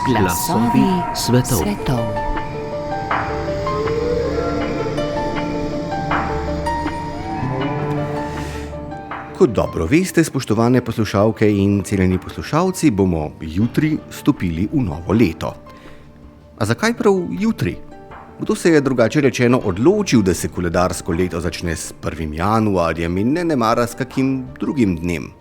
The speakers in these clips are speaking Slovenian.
Glasovi svetov. Kot dobro veste, spoštovane poslušalke in cenjeni poslušalci, bomo jutri stopili v novo leto. A zakaj prav jutri? Kdo se je drugače rečeno odločil, da se koledarsko leto začne s 1. januarjem in ne nemara s kakim drugim dnem?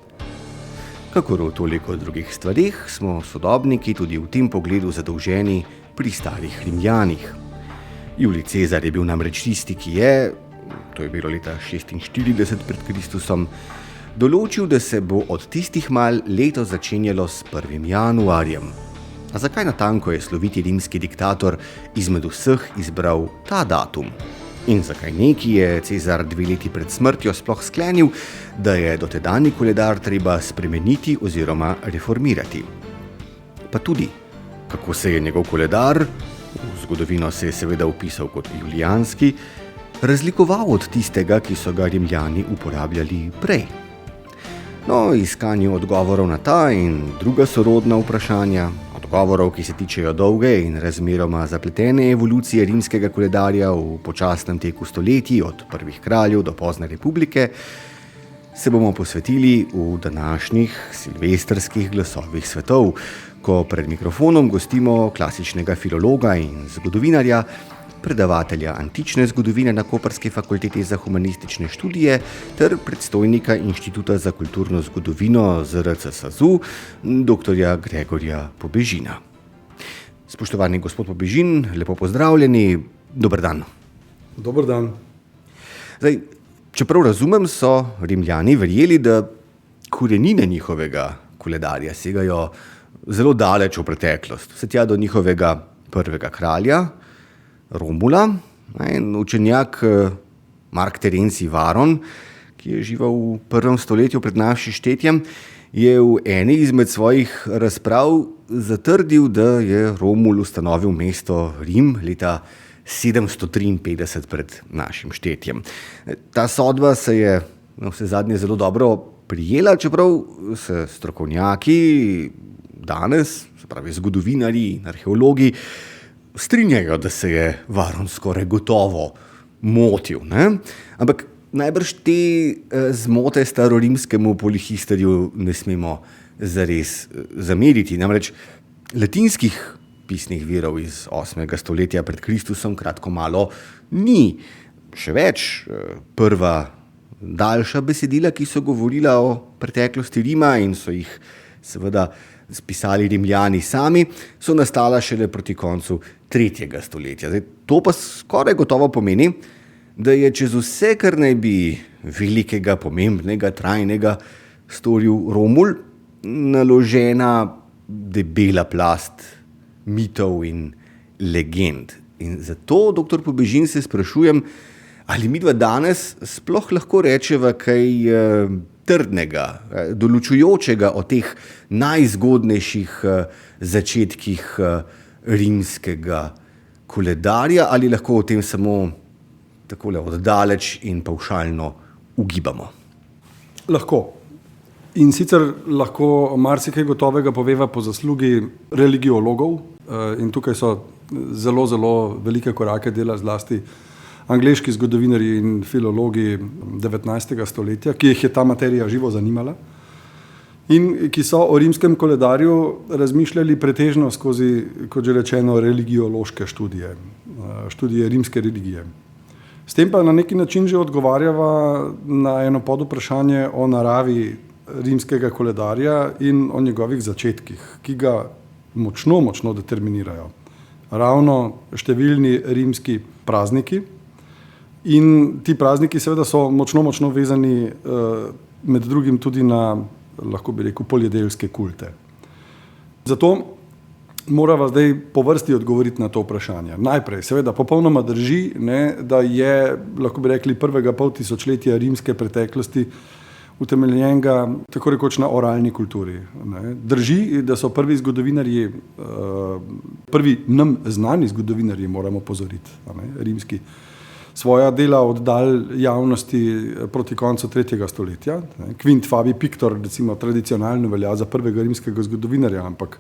Kakor v toliko drugih stvareh smo sodobniki tudi v tem pogledu zadolženi pri starih Rimljanih. Julij Cezar je bil namreč tisti, ki je, to je bilo leta 46 pred Kristusom, določil, da se bo od tistih mal leto začenjalo s 1. januarjem. A zakaj natanko je sloviti rimski diktator izmed vseh izbral ta datum? In zakaj neki je Cezar 2 leti pred smrtjo sploh sklenil, da je dotedanji koledar treba spremeniti oziroma reformirati? Pa tudi, kako se je njegov koledar, v zgodovino se je seveda vpisal kot julijanski, razlikoval od tistega, ki so ga Rimljani uporabljali prej. No, iskanju odgovorov na ta in druga sorodna vprašanja, odgovorov, ki se tičejo dolge in razmeroma zapletene evolucije rimskega koledarja v počasnem teku stoletij od prvih kraljev do pozne republike, se bomo posvetili v današnjih silvestrskih glasovih svetov, ko pred mikrofonom gostimo klasičnega filologa in zgodovinarja, predavatelja antične zgodovine na Koprski fakulteti za humanistične študije ter predstojnika Inštituta za kulturno zgodovino ZRC SAZU, dr. Gregorja Pobežina. Spoštovani gospod Pobežin, lepo pozdravljeni, dober dan. Dober dan. Zdaj, čeprav razumem, so Rimljani verjeli, da korenine njihovega koledarja segajo zelo daleč v preteklost, vse tja do njihovega prvega kralja, Romula, in učenjak Mark Terenci Varon, ki je živel v 1. stoletju pred našim štetjem, je v eni izmed svojih razprav zatrdil, da je Romul ustanovil mesto Rim leta 753 pred našim štetjem. Ta sodba se je vsezadnje zelo dobro prijela, čeprav se strokovnjaki danes, se pravi zgodovinarji in arheologi, strinjajo, da se je Varon skoraj gotovo motil, ne? Ampak najbrž te zmote starorimskemu polihisterju ne smemo zares zameriti. Namreč latinskih pisnih virov iz 8. stoletja pred Kristusom kratko malo ni. Še več, prva daljša besedila, ki so govorila o preteklosti Rima in so jih seveda spisali Rimljani sami, so nastala šele proti koncu 3. stoletja. Zdaj, to pa skoraj gotovo pomeni, da je čez vse, kar naj bi velikega, pomembnega, trajnega storil Romul, naložena debela plast mitov in legend. In zato, dr. Pobežin, se sprašujem, ali midva danes sploh lahko rečeva kaj trdnega, določujočega o teh najzgodnejših začetkih rimskega koledarja, ali lahko o tem samo takole oddaleč in pavšalno ugibamo? Lahko. In sicer lahko marsikaj gotovega poveva po zaslugi religiologov, in tukaj so zelo, zelo velike korake dela zlasti angleški zgodovinarji in filologi 19. stoletja, ki jih je ta materija živo zanimala in ki so o rimskem koledarju razmišljali pretežno skozi, kot že rečeno, religiološke študije rimske religije. S tem pa na neki način že odgovarjava na eno podvprašanje o naravi rimskega koledarja in o njegovih začetkih, ki ga močno, močno determinirajo ravno številni rimski prazniki. In ti prazniki seveda so močno, močno vezani med drugim tudi na, lahko bi rekel, poljedelske kulte. Zato morava zdaj po vrsti odgovoriti na to vprašanje. Najprej, seveda, popolnoma drži, da je, lahko bi rekli, prvega pol tisočletja rimske preteklosti utemeljenega tako rekoč na oralni kulturi. Ne. Drži, da so prvi zgodovinarji, prvi nam znani zgodovinarji, moramo pozoriti, rimski, svoja dela oddali javnosti proti koncu 3. stoletja. Quint Fabi Pictor, recimo, tradicionalno velja za prvega rimskega zgodovinarja, ampak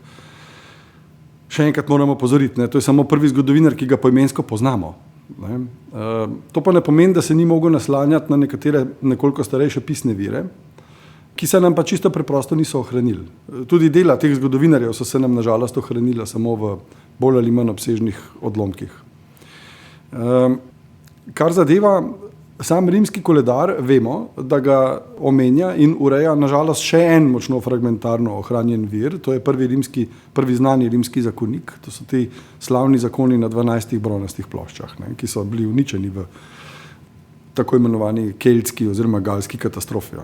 še enkrat moramo pozoriti, to je samo prvi zgodovinar, ki ga poimensko poznamo. To pa ne pomeni, da se ni mogel naslanjati na nekatere nekoliko starejše pisne vire, ki se nam pa čisto preprosto niso ohranili. Tudi dela teh zgodovinarjev so se nam nažalost ohranila samo v bolj ali manj obsežnih odlomkih. Kar zadeva sam rimski koledar, vemo, da ga omenja in ureja nažalost še en močno fragmentarno ohranjen vir, to je prvi znani rimski zakonik, to so ti slavni zakoni na 12 bronastih ploščah, ki so bili uničeni v tako imenovani keltski oziroma galski katastrofi,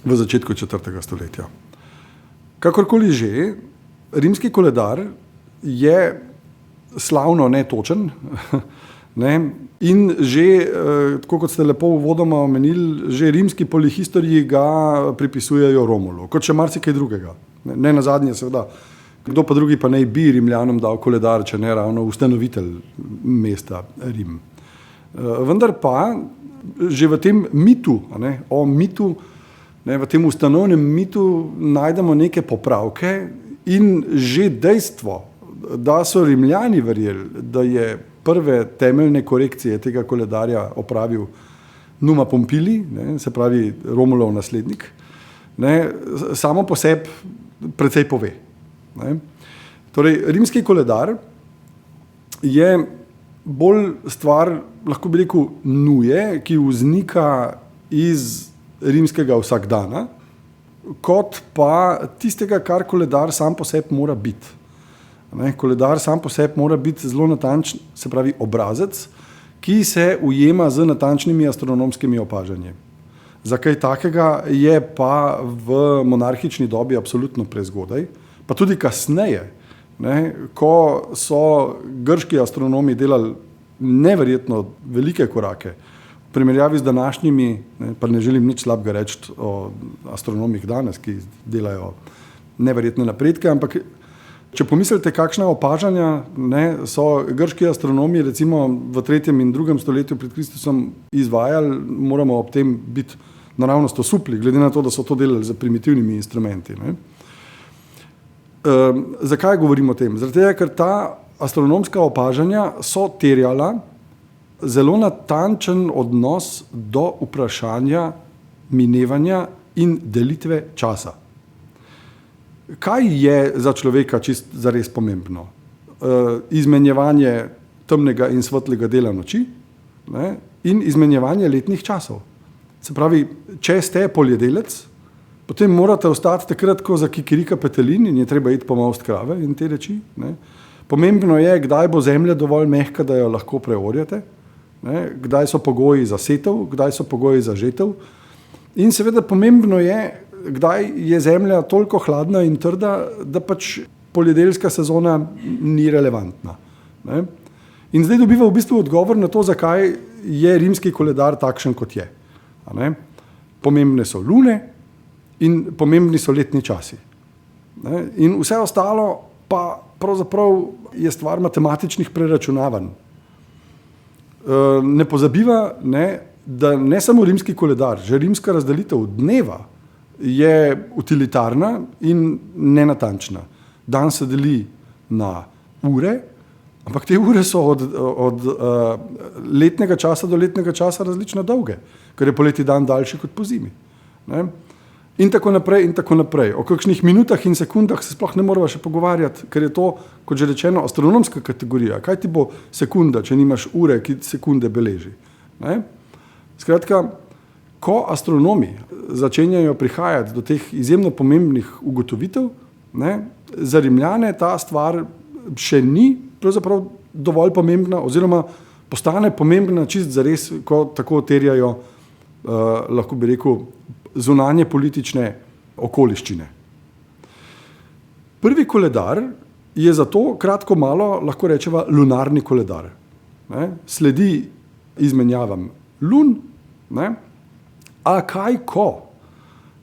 v začetku 4. stoletja. Kakorkoli že, rimski koledar je slavno netočen, in že, tako kot ste lepo uvodoma omenili, že rimski polihistoriji ga pripisujejo Romulu, kot še marsikaj drugega. Ne nazadnje, seveda, kdo pa drugi pa naj bi Rimljanom dal koledar, če ne ravno ustanovitelj mesta Rim. Vendar pa, že v tem mitu, o mitu, v tem ustanovnem mitu najdemo neke popravke in že dejstvo, da so Rimljani verjeli, da je prve temeljne korekcije tega koledarja opravil Numa Pompili, se pravi Romulov naslednik, samo po sebi precej pove. Torej, rimski koledar je bolj stvar, lahko bi rekel, nuje, ki vznika iz rimskega vsakdana, kot pa tistega, kar koledar sam po sebi mora biti. Koledar sam po sebi mora biti zelo natančen, se pravi obrazec, ki se ujema z natančnimi astronomskimi opažanji. Za kaj takega je pa v monarhični dobi absolutno prezgodaj, pa tudi kasneje, ko so grški astronomi delali neverjetno velike korake, v primerjavi z današnjimi, pa ne želim nič slabega reči o astronomih danes, ki delajo neverjetne napredke, ampak če pomislite, kakšna opažanja so grški astronomi recimo v 3. in 2. stoletju pred Kristusom izvajali, moramo ob tem biti naravnost osupli, glede na to, da so to delali z primitivnimi instrumenti. Zakaj govorim o tem? Zaradi tega, ker ta astronomska opažanja so terjala zelo natančen odnos do vprašanja minevanja in delitve časa. Kaj je za človeka čist zares pomembno? Izmenjevanje temnega in svetlega dela noči in izmenjevanje letnih časov. Se pravi, če ste poljedelec, potem morate ostati takrat, ko zakikirika petelin in je treba iti pomolst krave in te reči. Pomembno je, kdaj bo zemlja dovolj mehka, da jo lahko preorjate, kdaj so pogoji za setev, kdaj so pogoji za žetev. In seveda pomembno je, kdaj je zemlja toliko hladna in trda, da pač poljedelska sezona ni relevantna. In zdaj dobiva v bistvu odgovor na to, zakaj je rimski koledar takšen, kot je. Pomembne so lune in pomembni so letni časi. In vse ostalo pa pravzaprav je stvar matematičnih preračunavanj. Ne pozabiva, da ne samo rimski koledar, že rimska razdelitev dneva je utilitarna in nenatančna. Dan se deli na ure, ampak te ure so od letnega časa do letnega časa različno dolge, ker je poleti dan daljši kot po zimi. In tako naprej, in tako naprej. O kakšnih minutah in sekundah se sploh ne moramo še pogovarjati, ker je to, kot že rečeno, astronomska kategorija. Kaj ti bo sekunda, če nimaš ure, ki sekunde beleži? Skratka, ko astronomi začenjajo prihajati do teh izjemno pomembnih ugotovitev, za Rimljane ta stvar še ni pravzaprav dovolj pomembna oziroma postane pomembna čist zares, ko tako terjajo, lahko bi rekel, zunanje politične okoliščine. Prvi koledar je zato kratko malo, lahko rečeva, lunarni koledar. Sledi izmenjavam lun, a kaj ko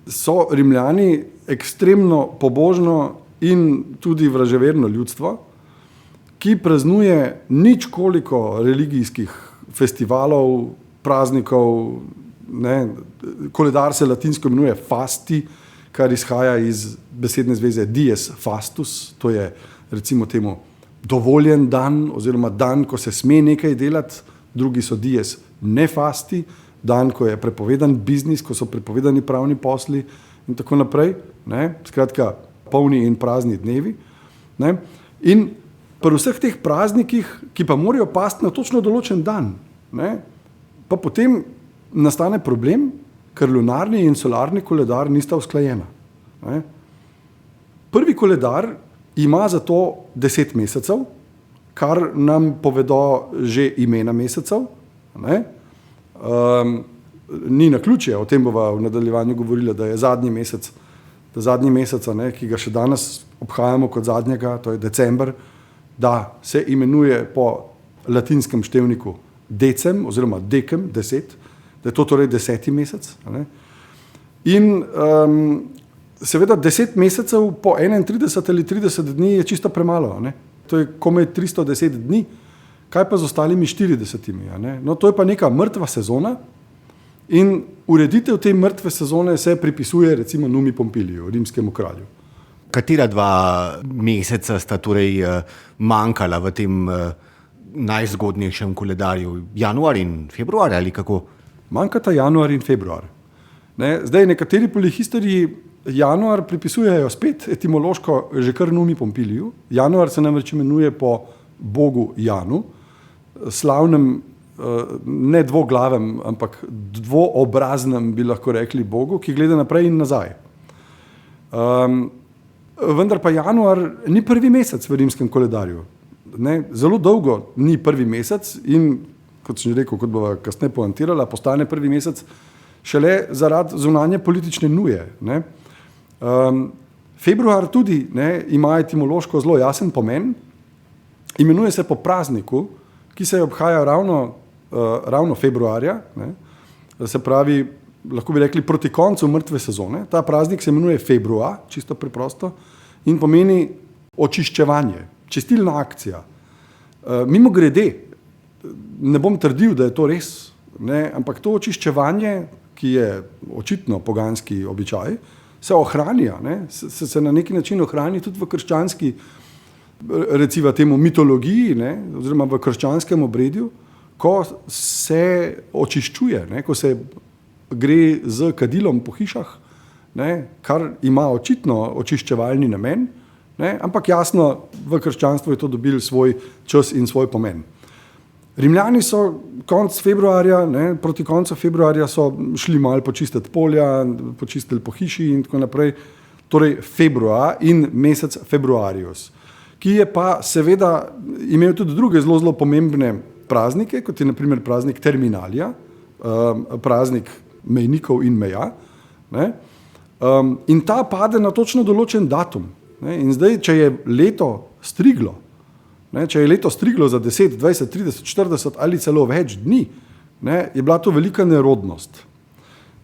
so Rimljani ekstremno pobožno in tudi vraževerno ljudstvo, ki praznuje ničkoliko religijskih festivalov, praznikov, ne, koledar se latinsko imenuje fasti, kar izhaja iz besedne zveze dies fastus, to je recimo temu dovoljen dan oziroma dan, ko se sme nekaj delati, drugi so dies nefasti, dan, ko je prepovedan biznis, ko so prepovedani pravni posli in tako naprej. Ne? Skratka, polni in prazni dnevi. Ne? In pri vseh teh praznikih, ki pa morajo pasti na točno določen dan, ne? Pa potem nastane problem, ker lunarni in solarni koledar nista usklajena. Ne? Prvi koledar ima za to 10 mesecev, kar nam povedo že imena mesecev. Ne? Ni naključje, o tem bova v nadaljevanju govorila, da je zadnji mesec, ne, ki ga še danes obhajamo kot zadnjega, to je december, da se imenuje po latinskem števniku decem oziroma decem, 10, da je to torej 10. mesec. Ne? In seveda 10 mesecev po 31 ali 30 dni je čisto premalo. Ne? To je komaj 310 dni, kaj pa z ostalimi 40. Ne? No, to je pa neka mrtva sezona in ureditev te mrtve sezone se pripisuje recimo Numi Pompiliju, rimskemu kralju. Katera 2 meseca sta torej manjkala v tem najzgodnejšem koledarju? Januar in februar ali kako? Manjkata januar in februar. Ne? Zdaj nekateri polihistoriji januar pripisujejo spet etimološko že kar Numi Pompiliju. Januar se namreč imenuje po bogu Janu, slavnem, ne dvoglavem, ampak dvoobraznem, bi lahko rekli, bogu, ki gleda naprej in nazaj. Vendar pa januar ni prvi mesec v rimskem koledarju. Ne? Zelo dolgo ni prvi mesec in, kot sem že rekel, kot bova kasneje poantirala, postane prvi mesec šele zaradi zunanje politične nuje. Ne? Februar tudi, ne, ima etimološko zelo jasen pomen. Imenuje se po prazniku, ki se obhaja ravno februarja, ne? Se pravi, lahko bi rekli proti koncu mrtve sezone. Ta praznik se imenuje februar, čisto preprosto, in pomeni očiščevanje, čistilna akcija. Mimogrede, ne bom trdil, da je to res, ne? Ampak to očiščevanje, ki je očitno poganski običaj, se ohranja, ne? Se na neki način ohrani tudi v krščanski, recimo temu mitologiji, ne? Oziroma v krščanskem obredju, ko se očiščuje, ne? Ko se gre z kadilom po hišah, ne? Kar ima očitno očiščevalni namen, ne? Ampak jasno, v krščanstvu je to dobil svoj čas in svoj pomen. Rimljani so konec februarja, ne, proti koncu februarja so šli malo počistiti polja, počistili po hiši in tako naprej. Torej februar in mesec februarius, ki je pa seveda imel tudi druge zelo pomembne praznike, kot je na primer praznik Terminalija, praznik mejnikov in meja. Ne. In ta pade na točno določen datum. Ne. In zdaj, če je leto striglo, če je leto striglo za 10, 20, 30, 40 ali celo več dni, ne, je bila to velika nerodnost.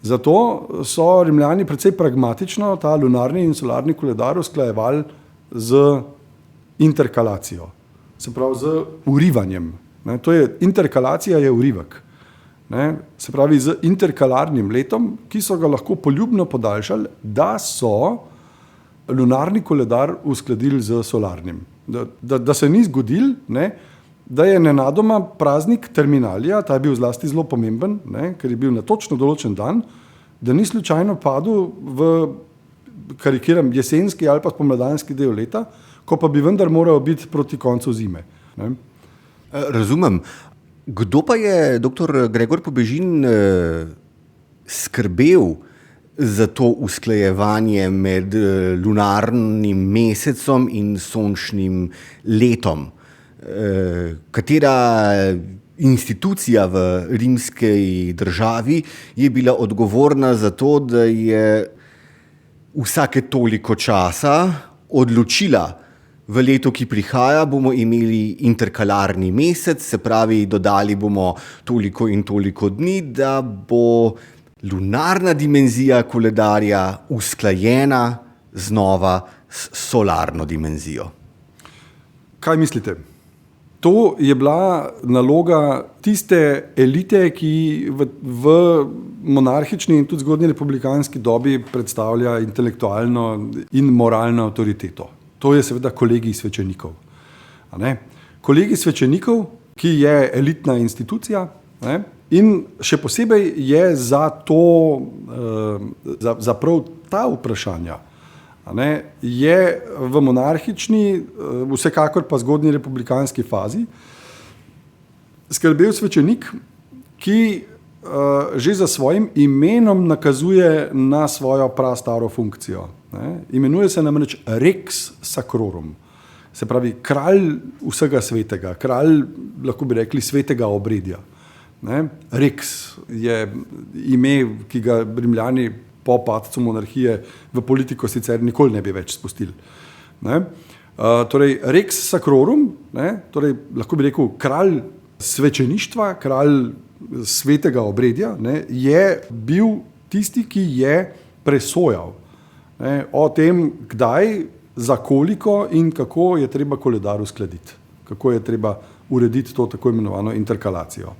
Zato so Rimljani precej pragmatično ta lunarni in solarni koledar usklajevali z interkalacijo, se pravi z urivanjem. Ne, to je, interkalacija je urivek. Ne, se pravi z interkalarnim letom, ki so ga lahko poljubno podaljšali, da so lunarni koledar uskladili z solarnim. Da se ni zgodil, ne, da je nenadoma praznik Terminalija, ta je bil zlasti zelo pomemben, ne, ker je bil na točno določen dan, da ni slučajno padel v, karikiram, jesenski ali pa spomladanski del leta, ko pa bi vendar moral biti proti koncu zime. Ne. Razumem. Kdo pa je dr. Gregor Pobežin skrbel za to usklajevanje med lunarnim mesecem in sončnim letom? Katera institucija v rimski državi je bila odgovorna za to, da je vsake toliko časa odločila, v letu, ki prihaja, bomo imeli interkalarni mesec, se pravi, dodali bomo toliko in toliko dni, da bo lunarna dimenzija koledarja usklajena znova s solarno dimenzijo. Kaj mislite? To je bila naloga tiste elite, ki v monarhični in tudi zgodnji republikanski dobi predstavlja intelektualno in moralno avtoriteto. To je seveda kolegij svečenikov. Kolegij svečenikov, ki je elitna institucija, in še posebej je za prav ta vprašanja, je v monarhični, vsekakor pa zgodnji republikanski fazi, skrbel svečenik, ki že za svojim imenom nakazuje na svojo prastaro funkcijo. Imenuje se namreč Rex Sacrorum, se pravi kralj vsega svetega, kralj, lahko bi rekli, svetega obredja. Rex je ime, ki ga Rimljani po padcu monarhije v politiko sicer nikoli ne bi več spustili. Torej, Rex Sacrorum, torej, lahko bi rekel kralj svečeništva, kralj svetega obredja, je bil tisti, ki je presojal o tem, kdaj, za koliko in kako je treba koledar uskladiti, kako je treba urediti to tako imenovano interkalacijo.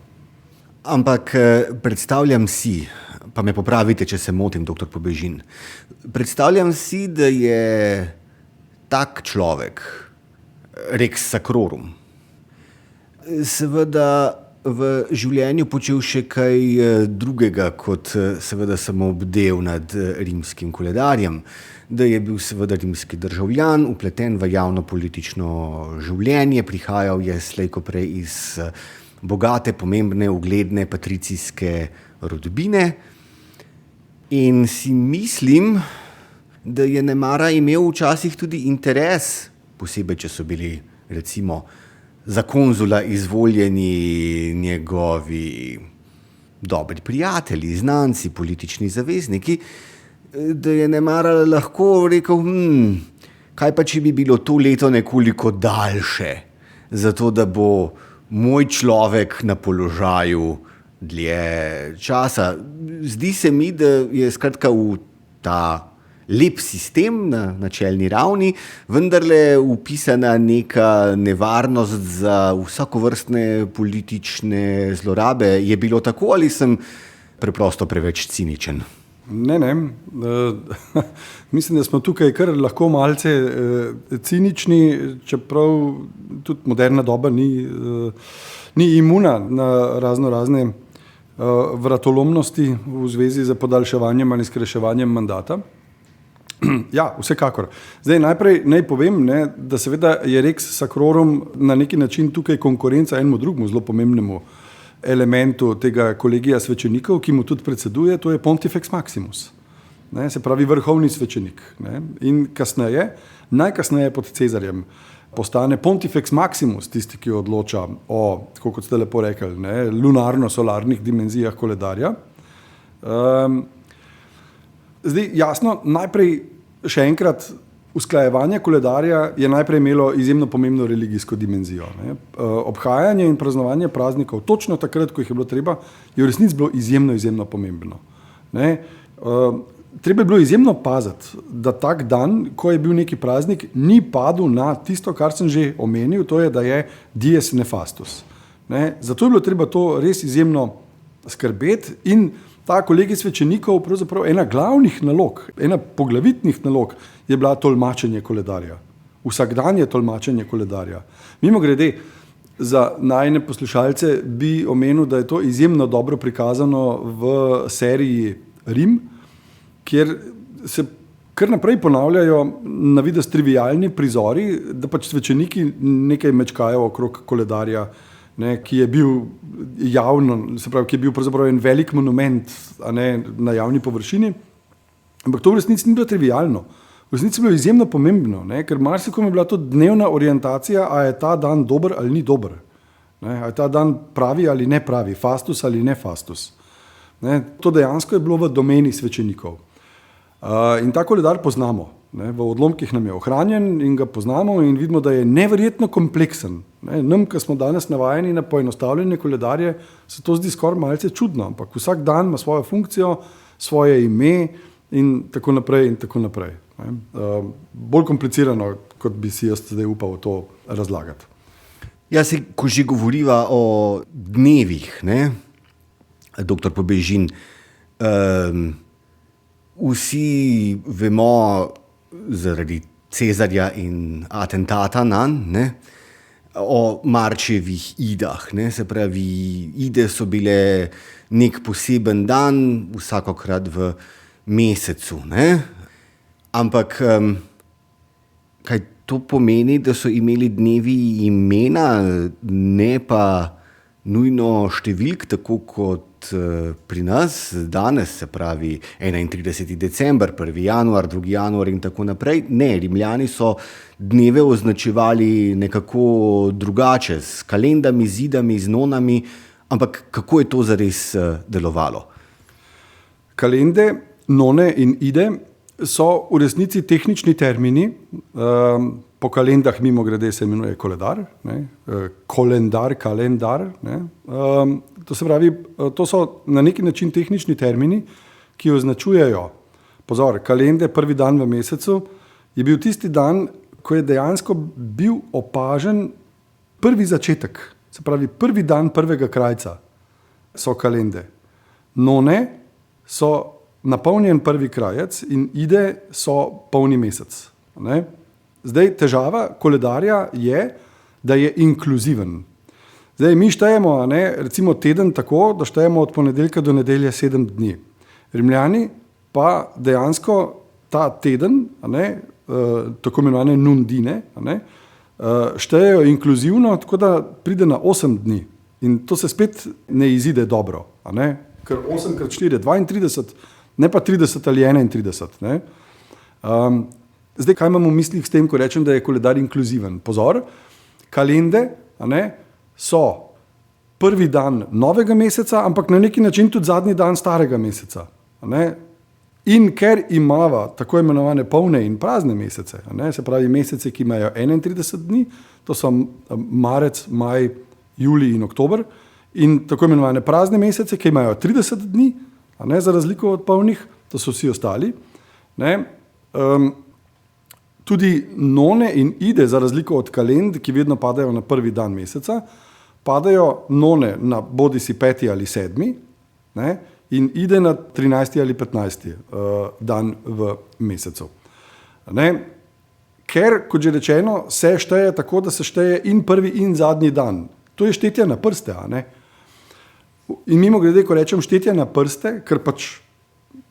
Ampak predstavljam si, pa me popravite, če se motim, doktor Pobežin, predstavljam si, da je tak človek, Rex Sacrorum, seveda v življenju počel še kaj drugega, kot seveda samo bdel nad rimskim koledarjem, da je bil seveda rimski državljan, vpleten v javno politično življenje, prihajal je slej ko prej iz bogate, pomembne, ugledne patricijske rodbine in si mislim, da je nemara imel včasih tudi interes, posebej, če so bili recimo za konzula izvoljeni njegovi dobri prijatelji, znanci, politični zavezniki, da je nemara lahko rekel, kaj pa, če bi bilo to leto nekoliko daljše, zato da bo moj človek na položaju dlje časa. Zdi se mi, da je skratka v ta lep sistem na načelni ravni vendarle vpisana neka nevarnost za vsakovrstne politične zlorabe. Je bilo tako ali sem preprosto preveč ciničen? Ne. Mislim, da smo tukaj kar lahko malce cinični, čeprav tudi moderna doba ni imuna na razne vratolomnosti v zvezi z podaljševanjem ali skrajševanjem mandata. Ja, vsekakor. Zdaj najprej naj povem, da seveda je Rex Sacrorum na neki način tukaj konkurenca enemu drugemu zelo pomembnemu elementu tega kolegija svečenikov, ki mu tudi predseduje, to je Pontifex Maximus. Se pravi vrhovni svečenik. In kasneje, najkasneje pod Cezarjem, postane Pontifex Maximus tisti, ki odloča o, tako kot ste lepo rekli, lunarno-solarnih dimenzijah koledarja. Zdaj, jasno, najprej še enkrat, usklajevanje koledarja je najprej imelo izjemno pomembno religijsko dimenzijo. Obhajanje in praznovanje praznikov, točno takrat, ko jih je bilo treba, je v resnici bilo izjemno pomembno. Treba je bilo izjemno paziti, da tak dan, ko je bil neki praznik, ni padel na tisto, kar sem že omenil, to je, da je dies nefastus. Zato je bilo treba to res izjemno skrbeti in ta kolegij svečenikov, pravzaprav ena glavnih nalog, ena poglavitnih nalog je bila tolmačenje koledarja. Vsakdanje tolmačenje koledarja. Mimogrede, za najine poslušalce bi omenil, da je to izjemno dobro prikazano v seriji Rim, kjer se kar naprej ponavljajo na videz trivialni prizori, da pač svečeniki nekaj mečkajo okrog koledarja, ki je bil javno, se pravi, ki je bil pravzaprav en velik monument na javni površini. Ampak to v resnici ni bilo trivialno. V resnici je bilo izjemno pomembno, ker marsikom je bila to dnevna orientacija, a je ta dan dober ali ni dober. A je ta dan pravi ali ne pravi, fastus ali ne fastus. To dejansko je bilo v domeni svečenikov. In ta koledar poznamo. Ne, v odlomkih nam je ohranjen in ga poznamo in vidimo, da je neverjetno kompleksen. Ne, nam, ki smo danes navajeni na poenostavljene koledarje, se to zdi skoraj malce čudno, ampak vsak dan ima svojo funkcijo, svoje ime in tako naprej in tako naprej. Ne. Bolj komplicirano, kot bi si jaz zdaj upal to razlagati. Ja, se, ko že govoriva o dnevih, ne, doktor Pobežin, vsi vemo zaradi Cezarja in atentata nanj, ne, o Marčevih idah. Ne, se pravi, ide so bile nek poseben dan, vsakokrat v mesecu. Ne. Ampak kaj to pomeni, da so imeli dnevi imena, ne pa nujno številk, tako kot pri nas danes, se pravi 31. december, 1. januar, 2. januar in tako naprej. Ne, Rimljani so dneve označevali nekako drugače, s kalendami, zidami, z nonami, ampak kako je to zares delovalo? Kalende, none in ide so v resnici tehnični termini. Po kalendah mimo grede se imenuje koledar, ne, kalendar. Ne. To se pravi, to so na neki način tehnični termini, ki označujejo, pozor, kalende, prvi dan v mesecu, je bil tisti dan, ko je dejansko bil opažen prvi začetek, se pravi prvi dan prvega krajca so kalende. None so napolnjen prvi krajec in ide so polni mesec. Ne. Zdaj, težava koledarja je, da je inkluziven. Zdaj, mi štejemo, ne, recimo teden tako, da štejemo od ponedeljka do nedelje 7 dni. Rimljani pa dejansko ta teden, ne, tako imenovane nundine, ne, štejejo inkluzivno, tako da pride na 8 dni. In to se spet ne izide dobro. Ne, ker 8 krat 4 je 32, ne pa 30 ali 31. Ne. Zdaj, kaj imamo v mislih s tem, ko rečem, da je koledar inkluziven? Pozor, kalende, ne, so prvi dan novega meseca, ampak na neki način tudi zadnji dan starega meseca. Ne. In ker imava tako imenovane polne in prazne mesece, ne, se pravi mesece, ki imajo 31 dni, to so marec, maj, julij in oktober, in tako imenovane prazne mesece, ki imajo 30 dni, ne, za razliko od polnih, to so vsi ostali. Ne. Tudi none in ide, za razliko od kalend, ki vedno padajo na prvi dan meseca, padajo none na bodisi 5. ali 7. Ne, in ide na 13. ali 15. Dan v mesecu. Ne, ker, kot že rečeno, se šteje tako, da se šteje in prvi in zadnji dan. To je štetje na prste. A ne? In mimo grede, ko rečem štetje na prste, ker pač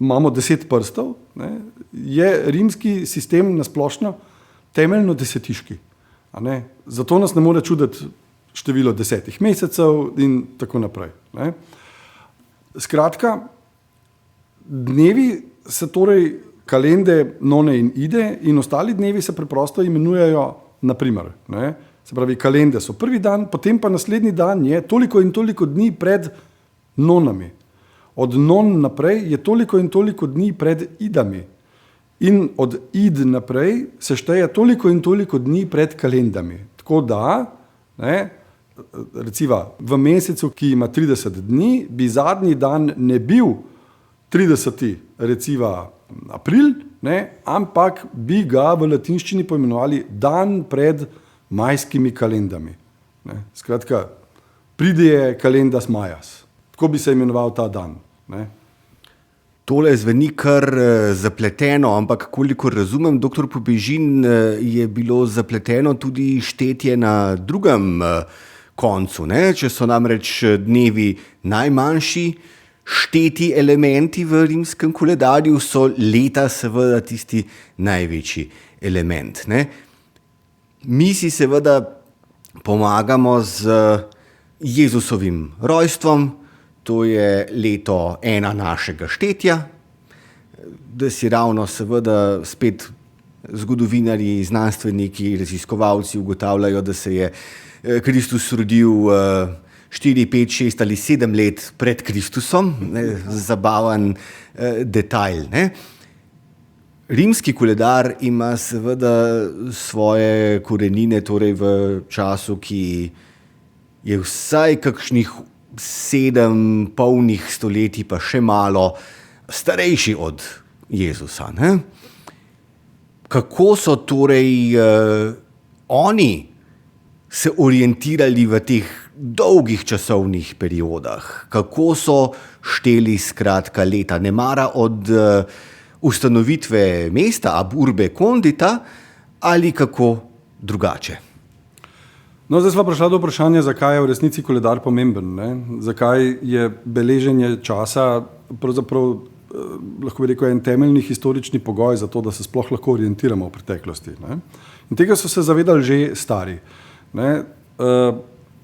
imamo 10 prstov, ne, je rimski sistem nasplošno temeljno desetiški. A ne? Zato nas ne more čuditi število 10 mesecev in tako naprej. Ne. Skratka, dnevi se torej kalende, none in ide in ostali dnevi se preprosto imenujejo naprimer. Ne. Se pravi, kalende so prvi dan, potem pa naslednji dan je toliko in toliko dni pred nonami. Od non naprej je toliko in toliko dni pred idami. In od id naprej se šteje toliko in toliko dni pred kalendami. Tako da, ne, recimo v mesecu, ki ima 30 dni, bi zadnji dan ne bil 30. recimo april, ne, ampak bi ga v latinščini poimenovali dan pred majskimi kalendami. Ne. Skratka, pride kalendas majas. Tako bi se imenoval ta dan. Ne. Tole zveni kar zapleteno, ampak kolikor razumem, doktor Pobežin, je bilo zapleteno tudi štetje na drugem koncu. Ne. Če so namreč dnevi najmanjši, šteti elementi v rimskem koledarju, so leta seveda tisti največji element. Ne. Mi si seveda pomagamo z Jezusovim rojstvom, to je leto 1 našega štetja, da si ravno seveda spet zgodovinarji, znanstveniki, raziskovalci ugotavljajo, da se je Kristus rodil 4, 5, 6 ali 7 let pred Kristusom, ne, zabaven detajl. Ne. Rimski koledar ima seveda svoje korenine torej v času, ki je vsaj kakšnih 7 polnih stoletij, pa še malo starejši od Jezusa. Ne? Kako so torej oni se orientirali v teh dolgih časovnih periodah? Kako so šteli skratka leta? Nemara od ustanovitve mesta ab urbe condita ali kako drugače? No, zdaj smo prišli do vprašanja, zakaj je v resnici koledar pomemben. Ne? Zakaj je beleženje časa pravzaprav lahko bi rekel en temeljni historični pogoj za to, da se sploh lahko orientiramo v preteklosti. Ne? In tega so se zavedali že stari. Ne?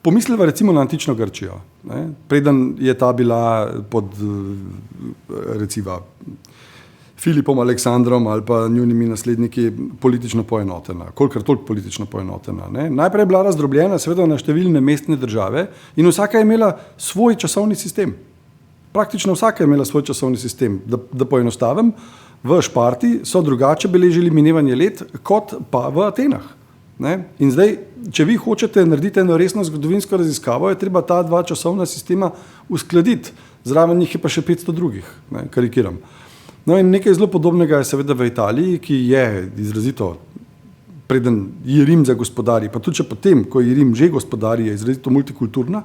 Pomislimo recimo na antično Grčijo. Ne? Preden je ta bila pod recimo Filipom, Aleksandrom ali pa njunimi nasledniki politično poenotena, kolikor toliko politično poenotena. Ne? Najprej je bila razdrobljena seveda na številne mestne države in vsaka je imela svoj časovni sistem. Praktično vsaka je imela svoj časovni sistem. Da poenostavim, v Šparti so drugače beležili minevanje let kot pa v Atenah. Ne? In zdaj, če vi hočete narediti eno resno zgodovinsko raziskavo, je treba ta dva časovna sistema uskladiti. Zraven njih je pa še 500 drugih, ne? Karikiram. No in nekaj zelo podobnega je seveda v Italiji, ki je izrazito, preden je Rim zagospodari, pa tudi če potem, ko je Rim že gospodari, je izrazito multikulturna.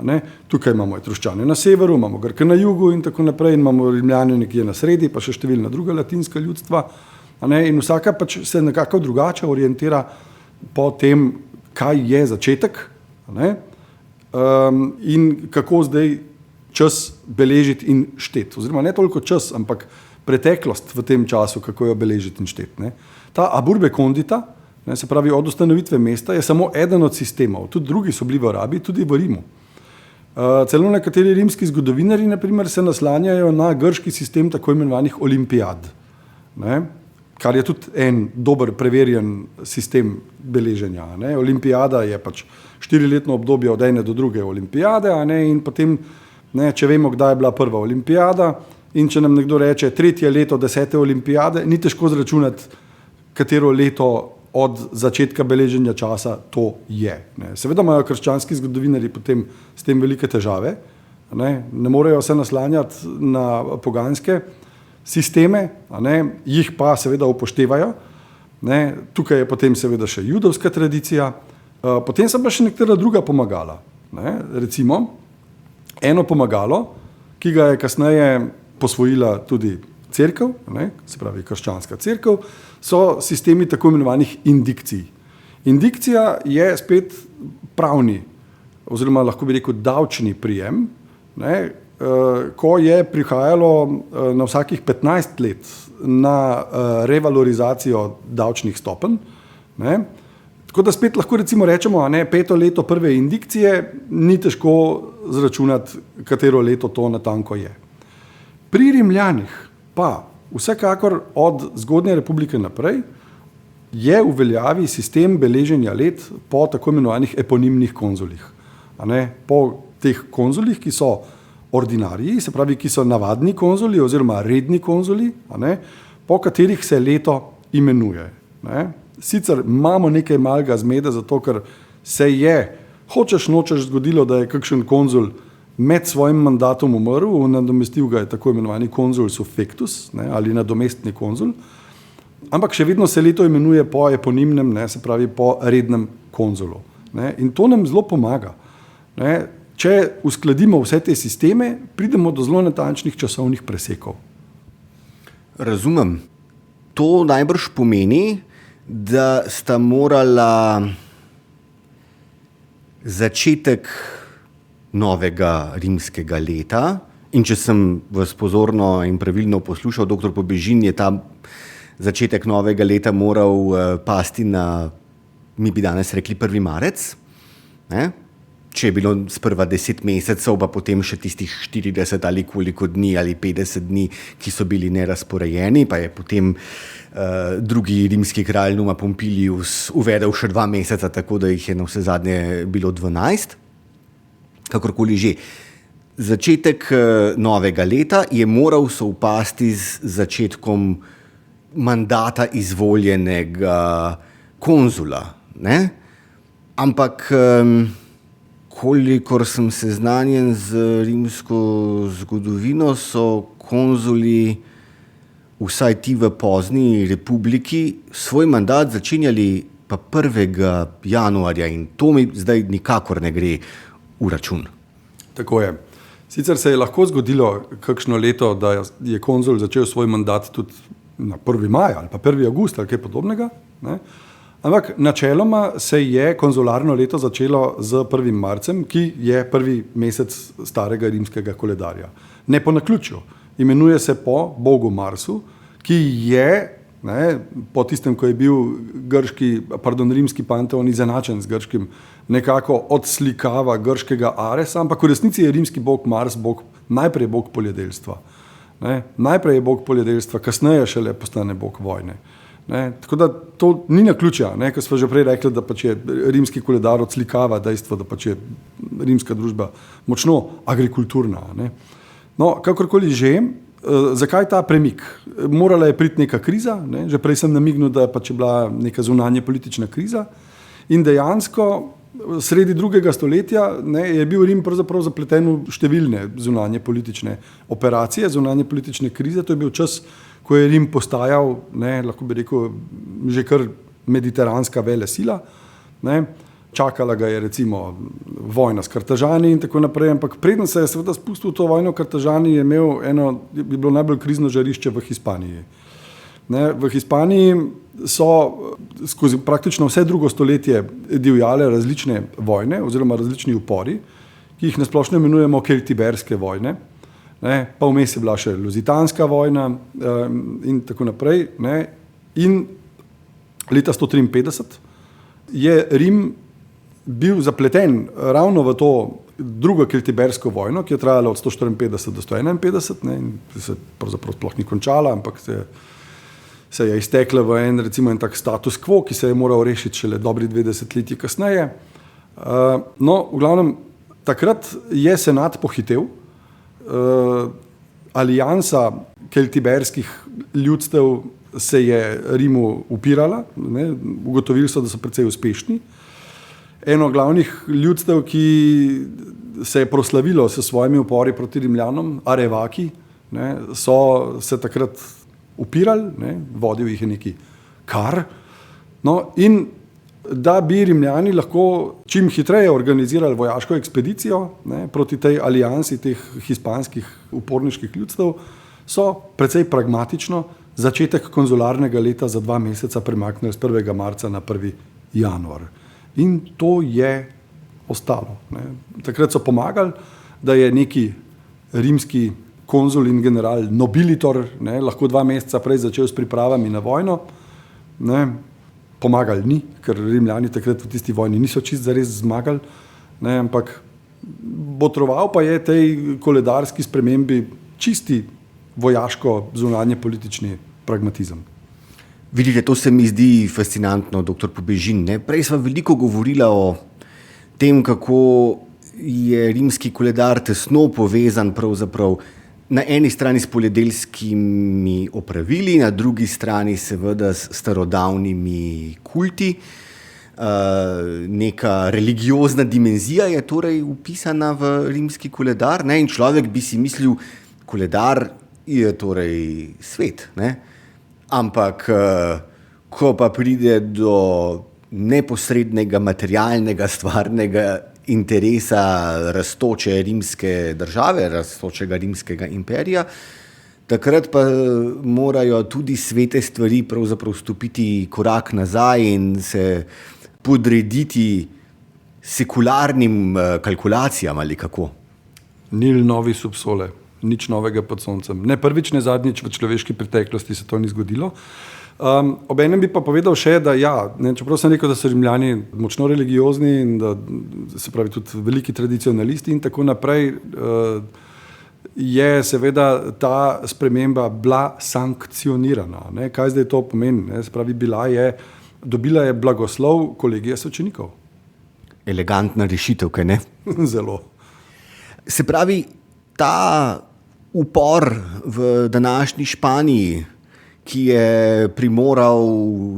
Ne? Tukaj imamo Etruščane na severu, imamo Grke na jugu in tako naprej, in imamo Rimljane nekje na sredi, pa še številna druga latinska ljudstva. Ne? In vsaka pač se nekako drugače orientira po tem, kaj je začetek, ne? In kako zdaj čas beležiti in šteti. Oziroma ne toliko čas, ampak preteklost v tem času, kako jo beležiti in šteti. Ne? Ta ab urbe condita, ne, se pravi od ustanovitve mesta, je samo eden od sistemov. Tudi drugi so bili v Arabiji, tudi v Rimu. Celo nekateri rimski zgodovinarji na primer se naslanjajo na grški sistem tako imenovanih olimpijad, ne? Kar je tudi en dober preverjen sistem beleženja. Ne? Olimpijada je pač 4-letno obdobje od ene do druge olimpijade, a ne? In potem, ne, če vemo, kdaj je bila prva olimpijada in če nam nekdo reče 3. leto 10. olimpijade, ni težko zračunati, katero leto od začetka beleženja časa to je. Ne? Seveda imajo krščanski zgodovinarji potem s tem velike težave, ne morejo se naslanjati na poganske sisteme, jih pa seveda upoštevajo. Ne? Tukaj je potem seveda še judovska tradicija, potem so pa še nekatera druga pomagala. Ne? Recimo, eno pomagalo, ki ga je kasneje posvojila tudi cerkev, ne? Se pravi krščanska cerkev, so sistemi tako imenovanih indikcij. Indikcija je spet pravni, oziroma lahko bi rekel davčni prijem, ne? Ko je prihajalo na vsakih 15 let na revalorizacijo davčnih stopenj. Ne? Tako da spet lahko recimo rečemo, 5. leto prve indikcije, ni težko zračunati, katero leto to natanko je. Pri Rimljanih pa vsekakor od zgodnje republike naprej je v veljavi sistem beleženja let po tako imenovanih eponimnih konzulih. Po teh konzulih, ki so ordinariji, se pravi, ki so navadni konzuli oziroma redni konzuli, po katerih se leto imenuje. Sicer imamo nekaj malega zmede, zato ker se je, hočeš nočeš, zgodilo, da je kakšen konzul med svojim mandatom umrl, nadomestil ga je tako imenovani konzul suffectus, ali nadomestni konzul, ampak še vedno se leto imenuje po eponimnem, se pravi po rednem konzulu. In to nam zelo pomaga. Če uskladimo vse te sisteme, pridemo do zelo natančnih časovnih presekov. Razumem. To najbrž pomeni, da sta morala začetek novega rimskega leta, in če sem vas pozorno in pravilno poslušal, doktor Pobežin, je ta začetek novega leta moral pasti na, mi bi danes rekli, 1. marec, ne? Če je bilo sprva 10 mesecev, pa potem še tistih 40 ali koliko dni ali 50 dni, ki so bili nerazporejeni, pa je potem drugi rimski kralj Numa Pompilius uvedel še 2 meseca, tako da jih je na vse zadnje bilo 12. Kakorkoli že. Začetek novega leta je moral sovpasti z začetkom mandata izvoljenega konzula. Ne? Ampak, kolikor sem seznanjen z rimsko zgodovino, so konzuli, vsaj ti v pozni republiki, svoj mandat začenjali pa 1. januarja in to mi zdaj nikakor ne gre v račun. Tako je. Sicer se je lahko zgodilo kakšno leto, da je konzul začel svoj mandat tudi na 1. maj ali pa 1. avgust ali kaj podobnega, ne? Ampak načeloma se je konzularno leto začelo z 1. marcem, ki je prvi mesec starega rimskega koledarja. Ne po naključju. Imenuje se po bogu Marsu, ki je, ne, po tistem, ko je bil rimski panteon izenačen z grškim, nekako odslikava grškega Aresa, ampak v resnici je rimski bog Mars najprej bog poljedelstva. Ne, najprej je bog poljedelstva, kasneje šele postane bog vojne. Ne, tako da to ni naključja, ker smo že prej rekli, da pač je rimski koledar odslikava dejstvo, da pač je rimska družba močno agrikulturna. Ne. No, kakorkoli že, zakaj ta premik? Morala je priti neka kriza, ne? Že prej sem namignil, da pač je bila neka zunanje politična kriza in dejansko sredi 2. stoletja, ne, je bil Rim pravzaprav zapleten v številne zunanje politične operacije, zunanje politične krize. To je bil čas, ko je Rim postajal, ne, lahko bi rekel, že kar mediteranska velesila. Ne. Čakala ga je recimo vojna s Kartažani in tako naprej, ampak preden se je seveda spustil v to vojno Kartažani, je bilo najbolj krizno žarišče v Hispaniji. Ne, v Hispaniji so skozi praktično vse 2. stoletje divjale različne vojne oziroma različni upori, ki jih nasplošno imenujemo keltiberske vojne. Ne, pa vmes je bila še luzitanska vojna in tako naprej. Ne, in leta 153 je Rim bil zapleten ravno v to drugo keltibersko vojno, ki je trajala od 154 do 151, ne, in se pravzaprav sploh ni končala, ampak se je iztekla v recimo en tak status quo, ki se je moral rešiti šele dobri 20 let kasneje. No, v glavnem, takrat je senat pohitel, aliansa keltiberskih ljudstev se je Rimu upirala, ne, ugotovili so, da so precej uspešni. Eno glavnih ljudstev, ki se je proslavilo s svojimi upori proti Rimljanom, Arevaki, ne, so se takrat upirali, ne, vodil jih je neki Kar. No, in da bi Rimljani lahko čim hitreje organizirali vojaško ekspedicijo, ne, proti tej aliansi teh hispanskih uporniških ljudstev, so precej pragmatično začetek konzularnega leta za 2 meseca premaknili z 1. marca na 1. januar. In to je ostalo. Ne. Takrat so pomagali, da je neki rimski konzul in general nobilitor, ne, lahko 2 meseca prej začel s pripravami na vojno. Ne. Pomagali ni, ker Rimljani takrat v tisti vojni niso čist zares zmagali, ne, ampak botroval pa je tej koledarski spremembi čisti vojaško zunanje politični pragmatizem. Vidite, to se mi zdi fascinantno, dr. Pobežin. Ne? Prej smo veliko govorili o tem, kako je rimski koledar tesno povezan pravzaprav na eni strani s poljedelskimi opravili, na drugi strani seveda s starodavnimi kulti. Neka religiozna dimenzija je torej vpisana v rimski koledar, ne? In človek bi si mislil, koledar je torej svet, ne? Ampak, ko pa pride do neposrednega materialnega stvarnega interesa rastoče rimske države, rastočega rimskega imperija, takrat pa morajo tudi svete stvari pravzaprav stopiti korak nazaj in se podrediti sekularnim kalkulacijam ali kako. Nil novi subsole. Nič novega pod soncem. Ne prvič, ne zadnjič v človeški preteklosti se to ni zgodilo. Obenem bi pa povedal še, da ja, ne, čeprav sem rekel, da so Rimljani močno religiozni in da se pravi tudi veliki tradicionalisti in tako naprej, je seveda ta sprememba bila sankcionirana. Ne. Kaj zdaj to pomeni? Ne. Se pravi, dobila je blagoslov kolegija svečenikov. Elegantna rešitev, kaj ne? Zelo. Se pravi, ta upor v današnji Španiji, ki je primoral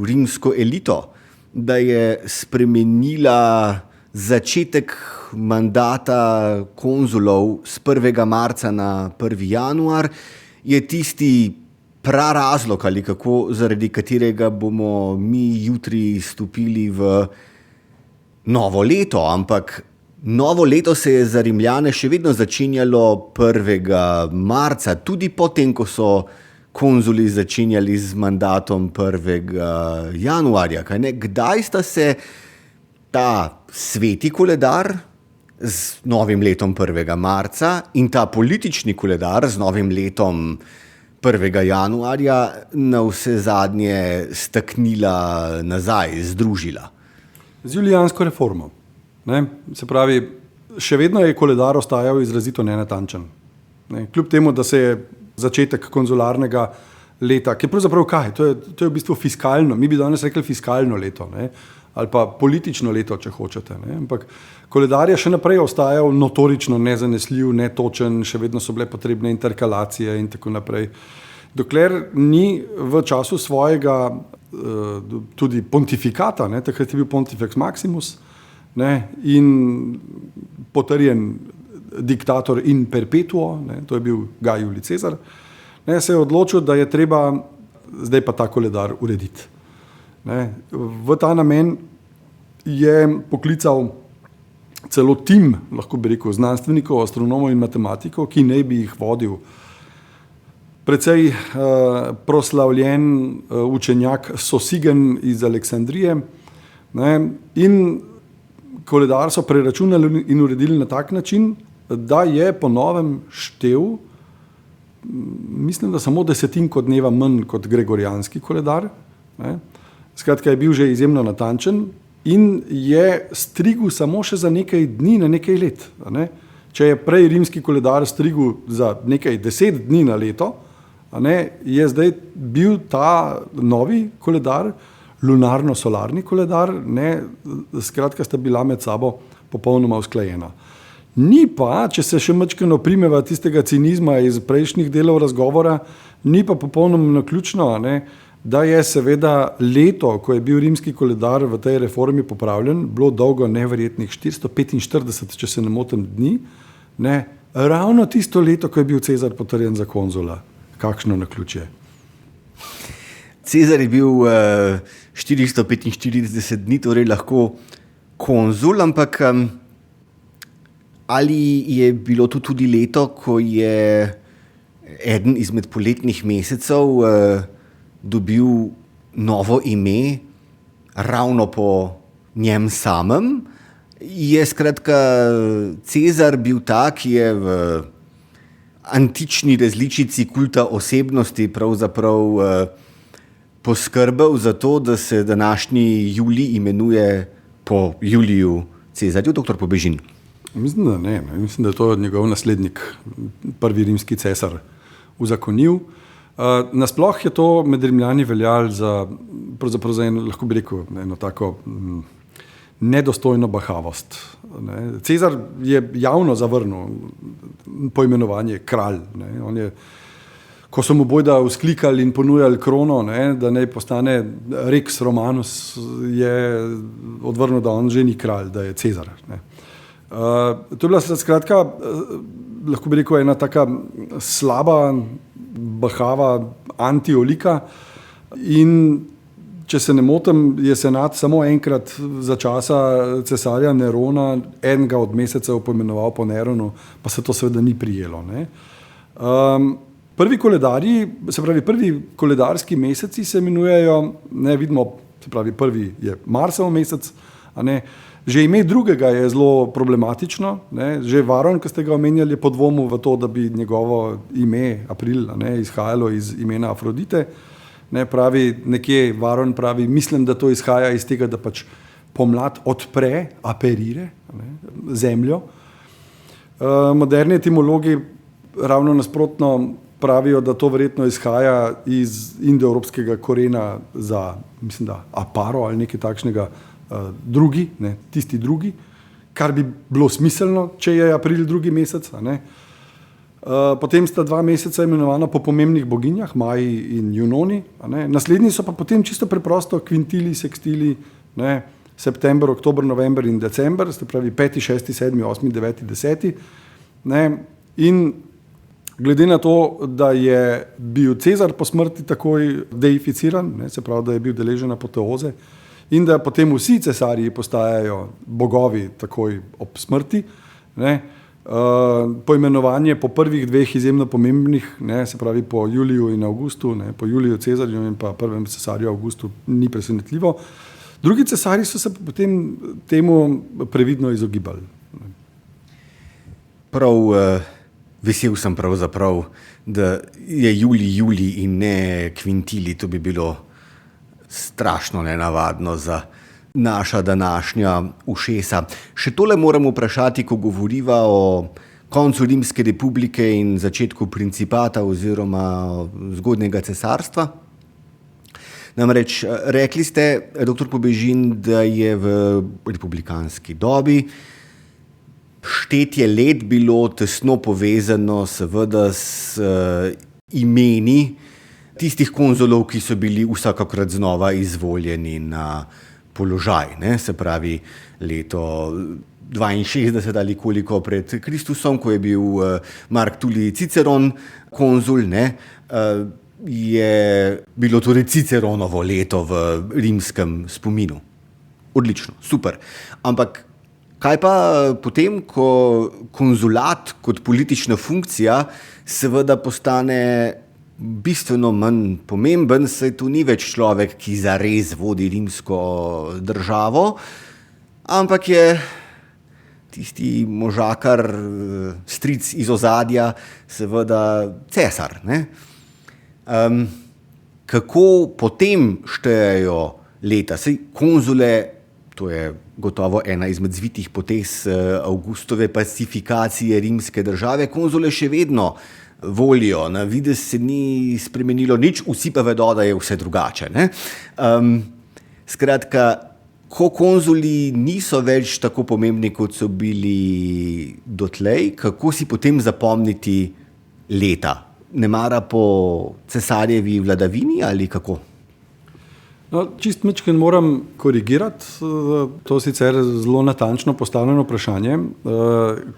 rimsko elito, da je spremenila začetek mandata konzulov z 1. marca na 1. januar, je tisti prarazlog ali kako, zaradi katerega bomo mi jutri stopili v novo leto, ampak novo leto se je za Rimljane še vedno začenjalo 1. marca, tudi potem, ko so konzuli začenjali z mandatom 1. januarja. Kdaj sta se ta sveti koledar z novim letom 1. marca in ta politični koledar z novim letom 1. januarja na vse zadnje staknila nazaj, združila? Z julijansko reformo. Ne? Se pravi, še vedno je koledar ostajal izrazito nenatančen. Ne? Kljub temu, da se je začetek konzularnega leta, ki je pravzaprav kaj? To je v bistvu fiskalno, mi bi danes rekli fiskalno leto, ne? Ali pa politično leto, če hočete. Ne? Ampak koledar je še naprej ostajal notorično nezanesljiv, netočen, še vedno so bile potrebne interkalacije in tako naprej. Dokler ni v času svojega tudi pontifikata, ne? Takrat je bil Pontifex Maximus, ne? In potrjen diktator in perpetuo, ne? To je bil Gaj Julij Cezar, ne? Se je odločil, da je treba zdaj pa ta koledar urediti. Ne? V ta namen je poklical celo tim, lahko bi rekel, znanstvenikov, astronomov in matematikov, ki naj bi jih vodil precej proslavljen učenjak Sosigen iz Aleksandrije. Ne? In koledar so preračunali in uredili na tak način, da je po novem štel, mislim, da samo 10 dneva manj kot gregorijanski koledar. Ne? Skratka, je bil že izjemno natančen in je strigel samo še za nekaj dni na nekaj let. Ne? Če je prej rimski koledar strigel za nekaj 10 dni na leto, je zdaj bil ta novi koledar, lunarno-solarni koledar, skratka sta bila med sabo popolnoma usklajena. Ni pa, če se še majčkeno primeva tistega cinizma iz prejšnjih delov razgovora, ni pa popolnoma naključno, da je seveda leto, ko je bil rimski koledar v tej reformi popravljen, bilo dolgo neverjetnih 445, če se ne motim, dni, ravno tisto leto, ko je bil Cezar potrjen za konzula. Kakšno naključje? Cezar je bil 445 dni, torej lahko konzul, ampak ali je bilo to tudi leto, ko je eden izmed poletnih mesecev dobil novo ime ravno po njem samem? Je skratka Cezar bil ta, ki je v antični različici kulta osebnosti pravzaprav poskrbel za to, da se današnji Julij imenuje po Juliju Cezarju, doktor Pobežin? Mislim, da ne. Mislim, da je to njegov naslednik, prvi rimski cesar, uzakonil. Nasploh je to med Rimljani veljalo za, pravzaprav za eno, lahko bi rekel, eno tako nedostojno bahavost. Cezar je javno zavrnil poimenovanje kralj. On je, ko so mu bojda vzklikali in ponujali krono, da naj postane Rex Romanus, je odvrnil, da on že ni kralj, da je Cezar. To je bila skratka, lahko bi rekel, ena taka slaba, bahava antiolika in če se ne motim, je senat samo enkrat za časa cesarja Nerona enega od mesecev poimenoval po Neronu, pa se to seveda ni prijelo. Prvi koledarji, se pravi prvi koledarski meseci se imenujejo, vidimo, se pravi prvi je Marsov mesec, že ime drugega je zelo problematično, že Varon, ki ste ga omenjali, je podvomil v to, da bi njegovo ime April izhajalo iz imena Afrodite. Pravi nekje Varon pravi, mislim, da to izhaja iz tega, da pač pomlad odpre, aperire zemljo. Moderni etimologi ravno nasprotno pravijo, da to verjetno izhaja iz indoevropskega korena za, mislim, da aparo ali nekaj takšnega, drugi, tisti drugi, kar bi bilo smiselno, če je april drugi mesec. Potem sta 2 meseca imenovana po pomembnih boginjah, Maji in Junoni. Naslednji so pa potem čisto preprosto kvintili, sekstili, september, oktober, november in december, se pravi 5., 6., 7., 8., 9., 10. In glede na to, da je bil Cezar po smrti takoj deificiran, se pravi, da je bil deležen apoteoze in da potem vsi cesarji postajajo bogovi takoj ob smrti, poimenovanje po prvih 2 izjemno pomembnih, se pravi po Juliju in Avgustu, po Juliju Cezarju in pa prvem cesarju Avgustu ni presenetljivo. Drugi cesarji so se potem temu previdno izogibali. Vesel sem pravzaprav, da je Julij in ne kvintili. To bi bilo strašno nenavadno za naša današnja ušesa. Še tole moram vprašati, ko govoriva o koncu Rimske republike in začetku principata oziroma zgodnjega cesarstva. Namreč rekli ste, dr. Pobežin, da je v republikanski dobi štetje let bilo tesno povezano seveda s imeni tistih konzulov, ki so bili vsakokrat znova izvoljeni na položaj. Se pravi leto 62 ali koliko pred Kristusom, ko je bil Mark Tulij Ciceron konzul, je bilo torej Ciceronovo leto v rimskem spominu. Odlično, super. Ampak kaj pa potem, ko konzulat kot politična funkcija seveda postane bistveno manj pomemben, saj tu ni več človek, ki zares vodi rimsko državo, ampak je tisti možakar, stric iz ozadja, seveda cesar. Kako potem štejejo leta? Saj konzule, to je gotovo ena izmed zvitih potez Avgustove pacifikacije rimske države, konzule še vedno volijo, na videz se ni spremenilo nič, vsi pa vedo, da je vse drugače. Skratka, ko konzuli niso več tako pomembni, kot so bili dotlej, kako si potem zapomniti leta? Nemara po cesarjevi vladavini ali kako? Čist mičken moram korigirati, to sicer zelo natančno postavljeno vprašanje.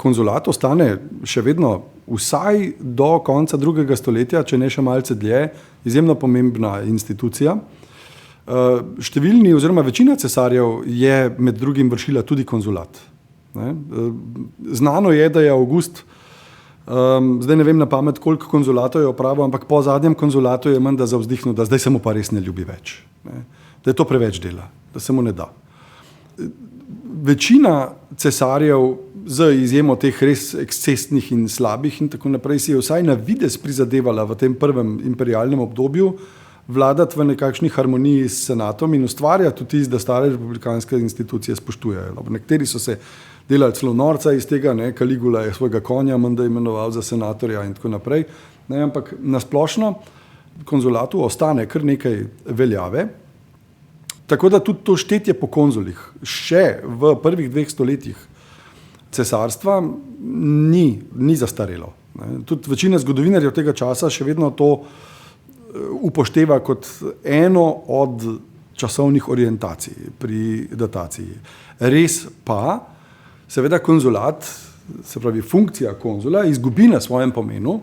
Konzulat ostane še vedno vsaj do konca 2. stoletja, če ne še malce dlje, izjemno pomembna institucija. Številni oziroma večina cesarjev je med drugim vršila tudi konzulat. Znano je, da je Avgust, zdaj ne vem na pamet, koliko konzulatov je opravil, ampak po zadnjem konzulatu je menda zavzdihnil, da zdaj se mu pa res ne ljubi več. Da je to preveč dela, da se mu ne da. Večina cesarjev, z izjemo teh res ekscesnih in slabih in tako naprej, si je vsaj na videz prizadevala v tem prvem imperialnem obdobju vladati v nekakšni harmoniji s senatom in ustvarjati tudi, da stare republikanske institucije spoštujejo. Nekateri so se delali celo norca iz tega, Caligula je svojega konja menda imenoval za senatorja in tako naprej. Ampak nasplošno konzulatu ostane kar nekaj veljave. Tako da tudi to štetje po konzulih še v prvih 2 stoletjih cesarstva ni zastarelo. Tudi večina zgodovinarjev tega časa še vedno to upošteva kot eno od časovnih orientacij pri dataciji. Res pa, seveda konzulat, se pravi funkcija konzula, izgubi na svojem pomenu,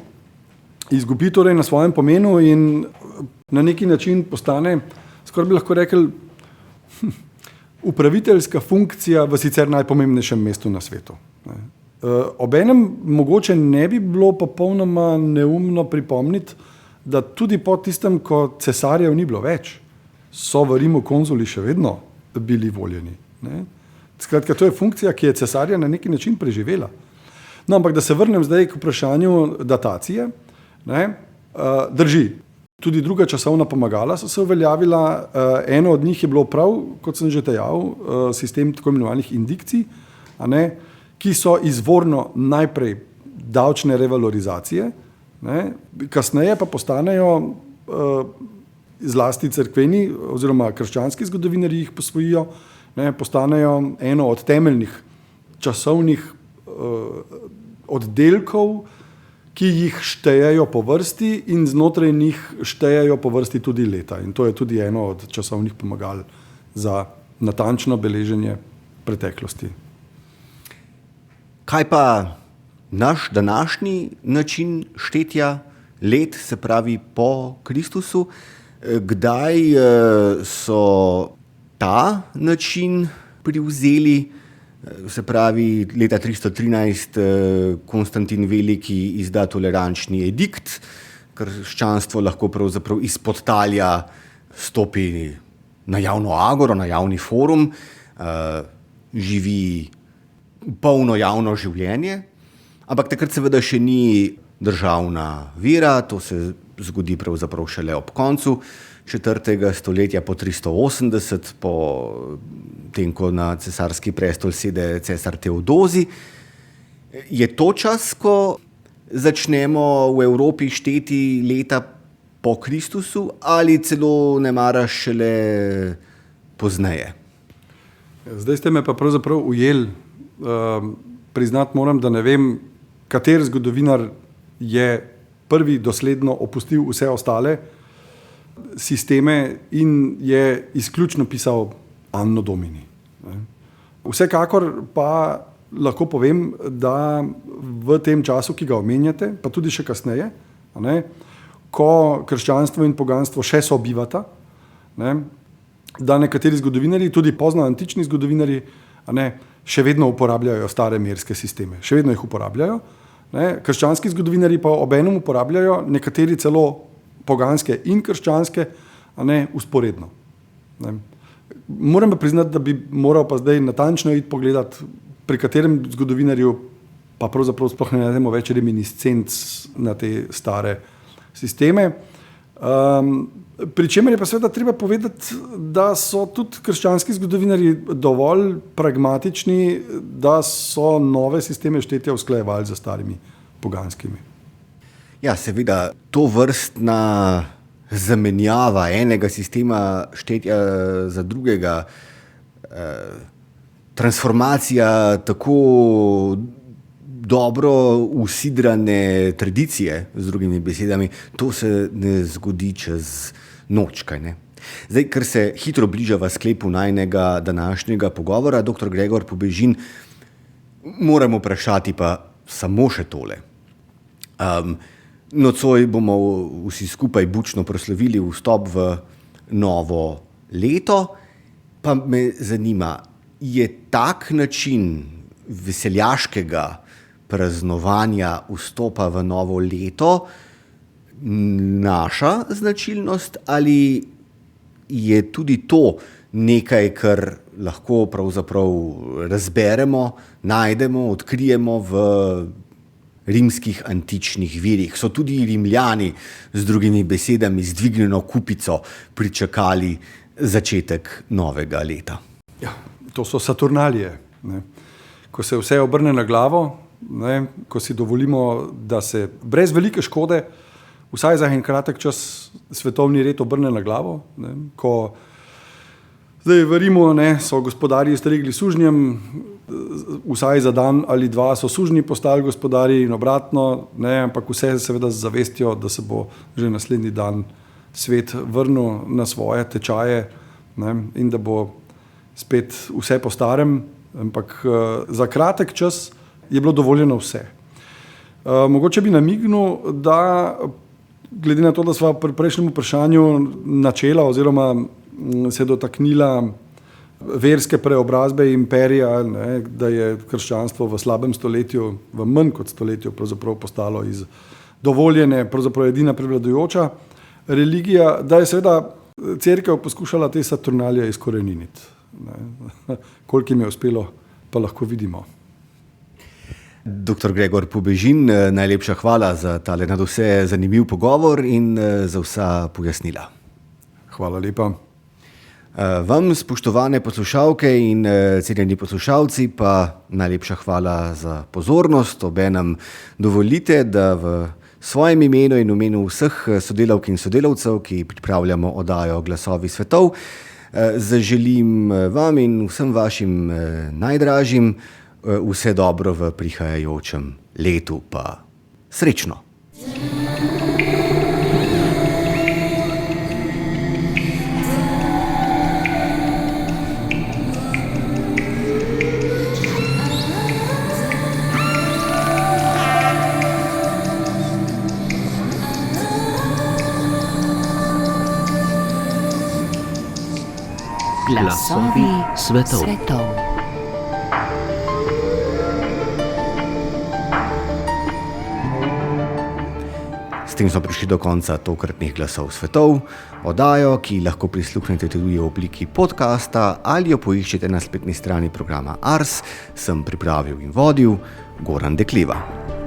in na neki način postane, skoraj bi lahko rekel, upraviteljska funkcija v sicer najpomembnejšem mestu na svetu. Obenem mogoče ne bi bilo popolnoma neumno pripomniti, da tudi po tistem, ko cesarjev ni bilo več, so v Rimu konzuli še vedno bili voljeni. Skratka, to je funkcija, ki je cesarja na neki način preživela. Ampak da se vrnem zdaj k vprašanju datacije, drži. Tudi druga časovna pomagala so se uveljavila, eno od njih je bilo prav, kot sem že dejal, sistem tako imenovanih indikcij, ki so izvorno najprej davčne revalorizacije, kasneje pa postanejo zlasti cerkveni oziroma krščanski zgodovinarji jih posvojijo, postanejo eno od temeljnih časovnih oddelkov, ki jih štejejo po vrsti in znotraj njih štejejo po vrsti tudi leta. In to je tudi eno od časovnih pomagal za natančno beleženje preteklosti. Kaj pa naš današnji način štetja let, se pravi po Kristusu? Kdaj so ta način privzeli? Se pravi, leta 313 Konstantin Veliki izda tolerančni edikt, krščanstvo lahko pravzaprav izpod talja stopi na javno agoro, na javni forum, živi polno javno življenje, ampak takrat seveda še ni državna vera, to se zgodi pravzaprav šele ob koncu 4. stoletja po 380, po tem, ko na cesarski prestol sede cesar Teodozi. Je to čas, ko začnemo v Evropi šteti leta po Kristusu ali celo nemara šele pozneje? Zdaj ste me pa pravzaprav ujeli. Priznati moram, da ne vem, kater zgodovinar je prvi dosledno opustil vse ostale sisteme in je izključno pisal Anno Domini. Vsekakor pa lahko povem, da v tem času, ki ga omenjate, pa tudi še kasneje, ko krščanstvo in poganstvo še sobivata, da nekateri zgodovinarji, tudi pozno antični zgodovinarji, še vedno uporabljajo stare merske sisteme. Še vedno jih uporabljajo. Krščanski zgodovinarji pa obenem uporabljajo nekateri celo poganske in krščanske, usporedno. Moram pa priznati, da bi moral pa zdaj natančno iti pogledati, pri katerem zgodovinarju pa pravzaprav sploh ne najdemo več reminiscenc na te stare sisteme. Pri čemer je pa seveda treba povedati, da so tudi krščanski zgodovinarji dovolj pragmatični, da so nove sisteme štetja usklajevali z starimi poganskimi. Ja, seveda, to vrstna zamenjava enega sistema štetja za drugega, transformacija tako dobro usidrane tradicije, z drugimi besedami, to se ne zgodi čez noč, kaj ne? Zdaj, ker se hitro bližava sklepu najnega današnjega pogovora, dr. Gregor Pobežin, moram vprašati pa samo še tole. Nocoj bomo vsi skupaj bučno proslavili vstop v novo leto, pa me zanima, je tak način veseljaškega praznovanja vstopa v novo leto naša značilnost ali je tudi to nekaj, kar lahko pravzaprav razberemo, najdemo, odkrijemo v rimskih antičnih virih? So tudi Rimljani, z drugimi besedami, z dvignjeno kupico pričakali začetek novega leta? Ja, to so Saturnalije. Ko se vse obrne na glavo, ko si dovolimo, da se brez velike škode vsaj za en kratek čas svetovni red obrne na glavo, ko zdaj v Rimu so gospodarji stregli sužnjem, vsaj za dan ali dva so sužnji postali gospodarji in obratno, ampak vse seveda z zavestjo, da se bo že naslednji dan svet vrnil na svoje tečaje in da bo spet vse po starem, ampak za kratek čas je bilo dovoljeno vse. Mogoče bi namignil, da glede na to, da sva pri prejšnjem vprašanju načela oziroma se dotaknila verske preobrazbe imperija, da je krščanstvo v slabem stoletju, v manj kot stoletju pravzaprav postalo iz dovoljene, pravzaprav edina prevladujoča religija, da je seveda cerkev poskušala te Saturnalije izkoreniniti. Koliko jim je uspelo, pa lahko vidimo. Dr. Gregor Pobežin, najlepša hvala za tale nadvse zanimiv pogovor in za vsa pojasnila. Hvala lepa. Vam, spoštovane poslušalke in cenjeni poslušalci, pa najlepša hvala za pozornost. Obenem dovolite, da v svojem imenu in v imenu vseh sodelavk in sodelavcev, ki pripravljamo oddajo Glasovi svetov, zaželim vam in vsem vašim najdražjim vse dobro v prihajajočem letu, pa Srečno! Glasovi svetov. S tem smo prišli do konca tokratnih Glasov svetov, oddajo, ki lahko prisluhnete tudi v obliki podcasta ali jo poiščete na spletni strani programa Ars, sem pripravil in vodil Goran Dekliva.